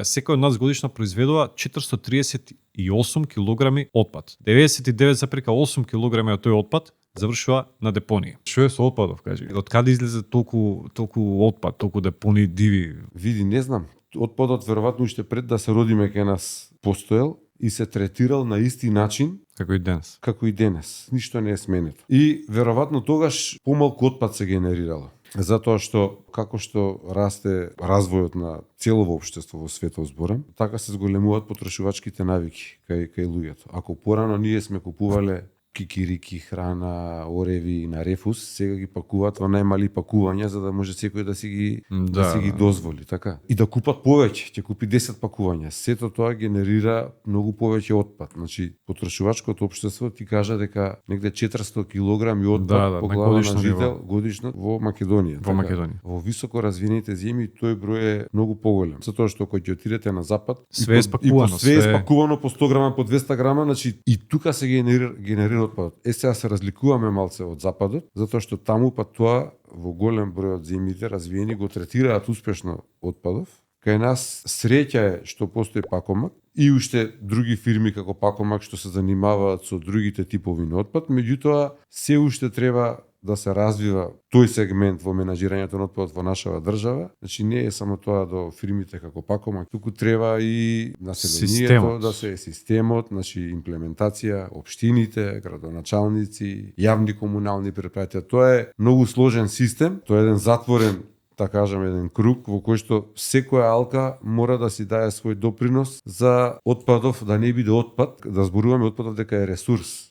Секој од нас годишно произведува 438 килограми отпад. 99,8 килограми од тој отпад завршува на депонија. Што е со отпадов, кажи? Од каде излезе толку отпад, толку депонии диви? Види, не знам. Отпадот веројатно уште пред да се родиме кај нас постоел и се третирал на исти начин како и денес. Ништо не е сменето. И веројатно тогаш помалку отпад се генерирало. Затоа што како што расте развојот на целово општество во светот зборам, така се зголемуваат потрошувачките навики кај луѓето. Ако порано ние сме купувале кикирики, храна, ореви на рефус, сега ги пакуваат во најмали пакувања за да може секој да си ги дозволи, така. И да купат повеќе, ќе купи 10 пакувања. Сето тоа генерира многу повеќе отпад. Значи, потрошувачкото општество ти кажа дека негде 400 килограми отпад по глава на жител годишно во Македонија. Во високо развиените земји тој број е многу поголем. Затоа што кога ќе отидете на запад, све е спакувано по 100 грама, по 200 грама, значи и тука се генерира отпадот. Сега се разликуваме малце од западот, затоа што таму па тоа во голем број од земјите развиени го третираат успешно отпадов. Кај нас среќа е што постои Пакомак и уште други фирми како Пакомак што се занимаваат со другите типови на отпад, меѓутоа се уште треба да се развива тој сегмент во менаџирањето на отпадот во нашава држава. Значи не е само тоа до фирмите како Пакомак, туку треба и населението да се системот, значи имплементација, општините, градоначалници, јавни комунални претпријатија. Тоа е многу сложен систем, тоа е еден затворен, така кажам, еден круг во кој што секоја алка мора да си даде свој допринос за отпадов да не биде отпад, да зборуваме отпадов дека е ресурс.